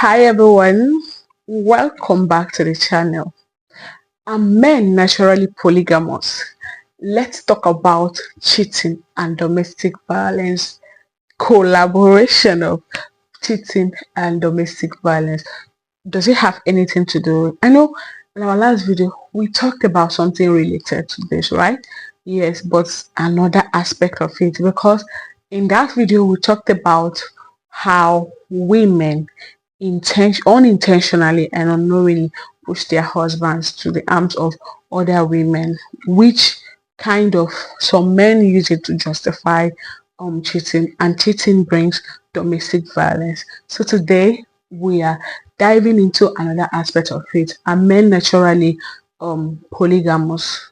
Hi everyone, welcome back to the channel. Are men naturally polygamous? Let's talk about cheating and domestic violence. Collaboration of cheating and domestic violence. Does it have anything to do? I know in our last video we talked about something related to this, right? Yes, but another aspect of it, because in that video we talked about how women unintentionally and unknowingly push their husbands to the arms of other women, which kind of some men use it to justify cheating, and cheating brings domestic violence. So today we are diving into another aspect of it. Are men naturally polygamous?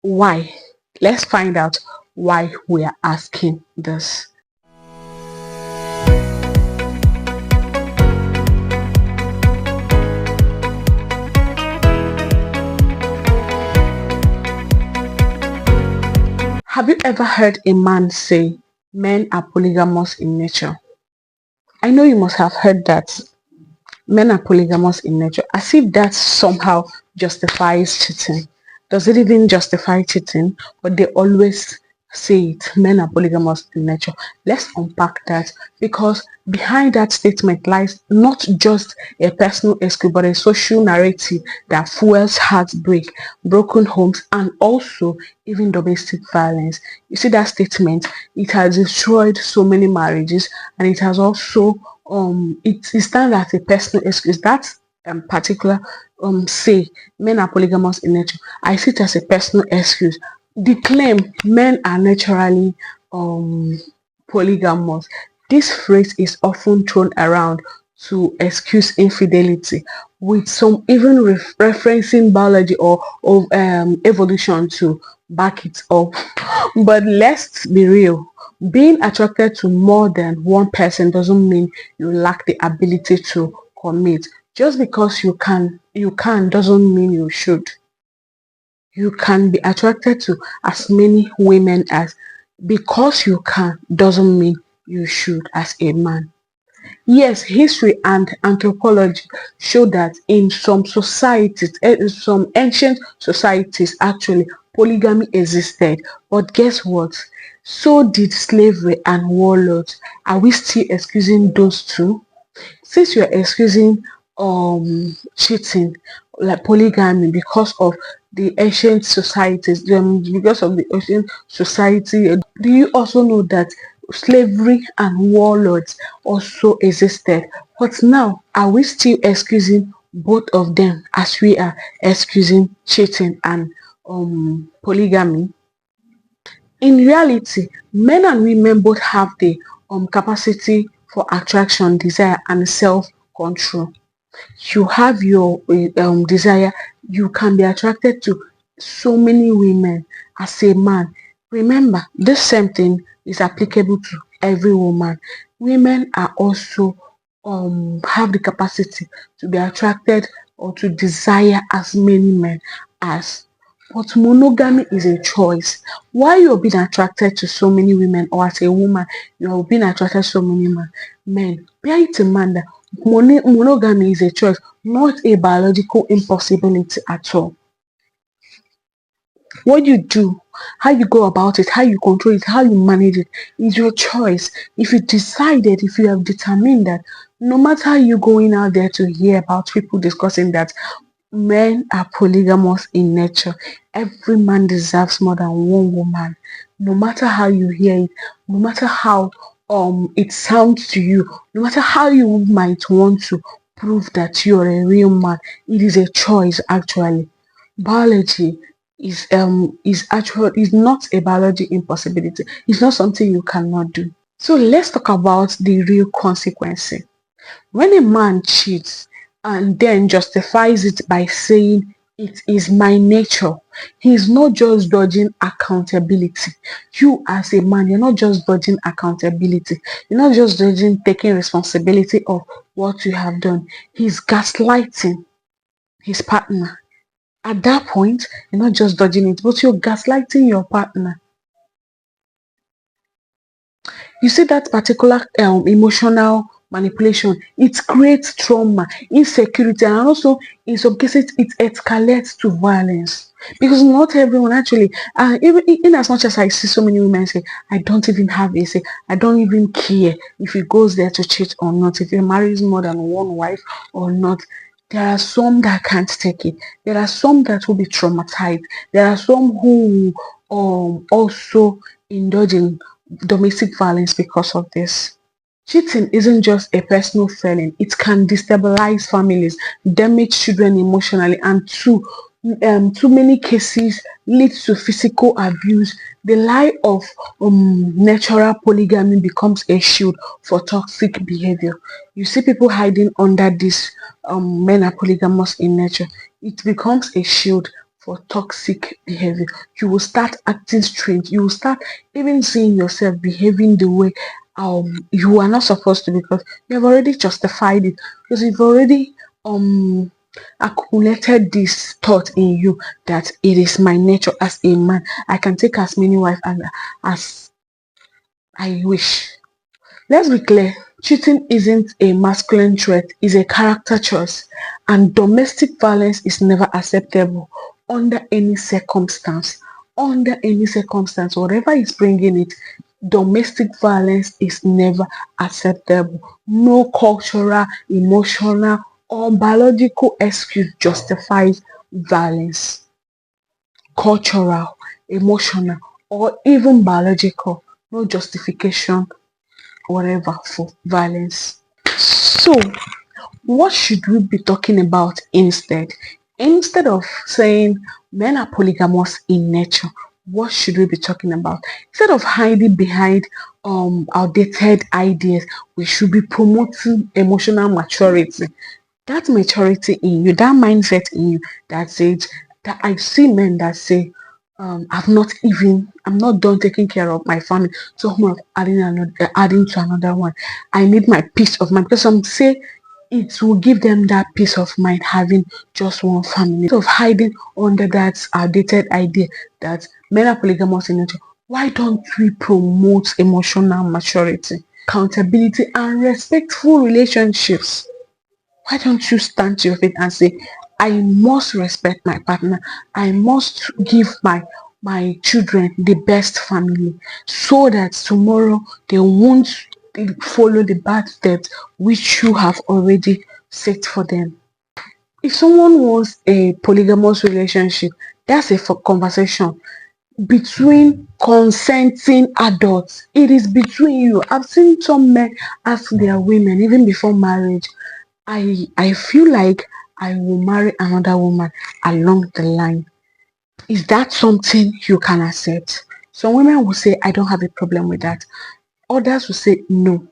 Why? Let's find out why we are asking this. Have you ever heard a man say men are polygamous in nature? I know you must have heard that men are polygamous in nature, as if that somehow justifies cheating. Does it even justify cheating? But they always say it, men are polygamous in nature. Let's unpack that, because behind that statement lies not just a personal excuse but a social narrative that fuels heartbreak, broken homes, and also even domestic violence. You see, that statement, it has destroyed so many marriages, and it has also it stands as a personal excuse. That particular say men are polygamous in nature, I see it as a personal excuse. The claim men are naturally polygamous, this phrase is often thrown around to excuse infidelity, with some even referencing biology or evolution to back it up. But let's be real, being attracted to more than one person doesn't mean you lack the ability to commit. Just because you can doesn't mean you should. You can be attracted to as many women as, because you can doesn't mean you should as a man. Yes, history and anthropology show that in some societies, some ancient societies, actually polygamy existed. But guess what? So did slavery and warlords. Are we still excusing those two? Since you're excusing cheating, like polygamy, because of the ancient societies, because of the ancient society, do you also know that slavery and warlords also existed? But now, are we still excusing both of them as we are excusing cheating and polygamy? In reality, men and women both have the capacity for attraction, desire, and self-control. You have your desire, you can be attracted to so many women as a man. Remember, this same thing is applicable to every woman. Women are also have the capacity to be attracted or to desire as many men as, but monogamy is a choice. Why you're being attracted to so many women, or as a woman you're being attracted to so many men, bear it in mind that monogamy is a choice, not a biological impossibility at all. What you do, how you go about it, how you control it, how you manage it is your choice. If you have determined that, no matter how you going out there to hear about people discussing that men are polygamous in nature, every man deserves more than one woman. No matter how you hear it, no matter how it sounds to you, no matter how you might want to prove that you're a real man, it is a choice. Actually, biology is not a biology impossibility. It's not something you cannot do. So let's talk about the real consequences. When a man cheats and then justifies it by saying it is my nature, he's not just dodging accountability. You as a man, you're not just dodging accountability. You're not just dodging taking responsibility of what you have done. He's gaslighting his partner. At that point, you're not just dodging it, but you're gaslighting your partner. You see that particular emotional manipulation, it creates trauma, insecurity, and also in some cases it escalates to violence. Because not everyone actually, even in as much as I see so many women say, I don't even have a say, I don't even care if he goes there to cheat or not, if he marries more than one wife or not. There are some that can't take it. There are some that will be traumatized. There are some who also indulge in domestic violence because of this. Cheating isn't just a personal feeling, it can destabilize families, damage children emotionally, and too many cases leads to physical abuse. The lie of natural polygamy becomes a shield for toxic behavior. You see people hiding under this men are polygamous in nature. It becomes a shield for toxic behavior. You will start acting strange. You will start even seeing yourself behaving the way you are not supposed to, because you have already justified it, because you've already um accumulated this thought in you that it is my nature as a man. I can take as many wives as I wish. Let's be clear, cheating isn't a masculine trait, it's a character choice, and domestic violence is never acceptable under any circumstance. Under any circumstance, whatever is bringing it, domestic violence is never acceptable. No cultural, emotional, or biological excuse justifies violence. Cultural, emotional, or even biological, no justification whatever for violence. So, what should we be talking about instead? Instead of saying men are polygamous in nature, what should we be talking about? Instead of hiding behind outdated ideas, we should be promoting emotional maturity. That maturity in you, that mindset in you that says that I see men that say, I'm not done taking care of my family, so I'm not adding to another one. I need my peace of mind, because some say it will give them that peace of mind having just one family. Instead of hiding under that outdated idea that men are polygamous in nature, why don't we promote emotional maturity, accountability, and respectful relationships? Why don't you stand to your feet and say, I must respect my partner. I must give my children the best family, so that tomorrow they won't follow the bad steps which you have already set for them. If someone wants a polygamous relationship, that's a conversation between consenting adults. It is between you. I've seen some men ask their women even before marriage, I feel like I will marry another woman along the line. Is that something you can accept? Some women will say, I don't have a problem with that. Others will say no.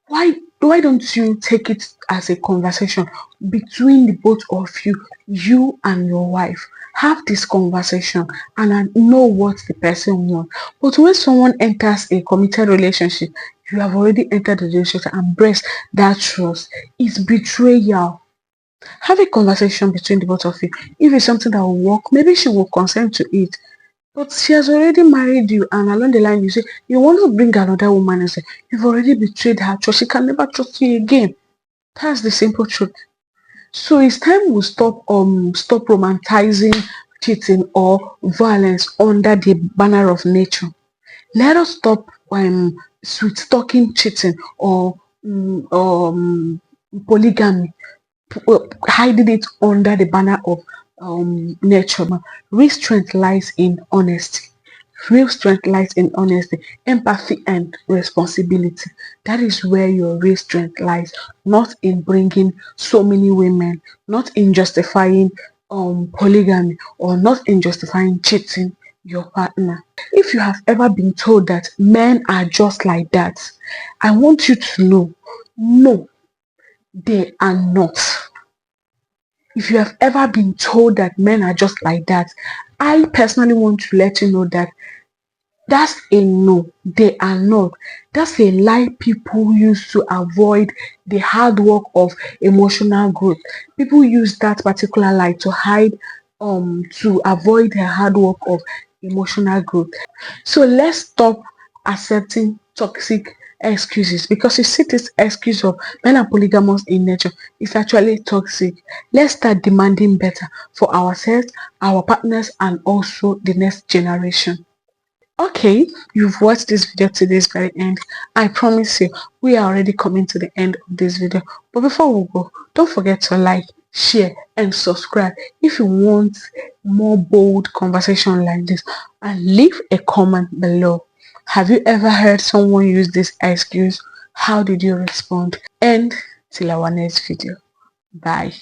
Why don't you take it as a conversation between the both of you, you and your wife? Have this conversation and I know what the person wants. But when someone enters a committed relationship, you have already entered the relationship and breast that trust. It's betrayal. Have a conversation between the both of you. If it's something that will work, maybe she will consent to it. But she has already married you, and along the line, you say you want to bring another woman and say you've already betrayed her trust. She can never trust you again. That's the simple truth. So it's time we stop romanticizing cheating or violence under the banner of nature. Let us stop sweet talking cheating or polygamy, hiding it under the banner of nature. Real strength lies in honesty. Real strength lies in honesty, empathy, and responsibility. That is where your real strength lies, not in bringing so many women, not in justifying polygamy, or not in justifying cheating your partner. If you have ever been told that men are just like that, I want you to know, no, they are not. If you have ever been told that men are just like that, I personally want to let you know that that's a no. They are not. That's a lie people use to avoid the hard work of emotional growth. People use that particular lie to hide, to avoid the hard work of emotional growth. So let's stop accepting toxic excuses, because you see this excuse of men are polygamous in nature is actually toxic. Let's start demanding better for ourselves, our partners, and also the next generation. Okay, you've watched this video to this very end. I promise you, we are already coming to the end of this video. But before we go, don't forget to like, share, and subscribe if you want more bold conversation like this. And leave a comment below. Have you ever heard someone use this excuse? How did you respond? And till our next video. Bye.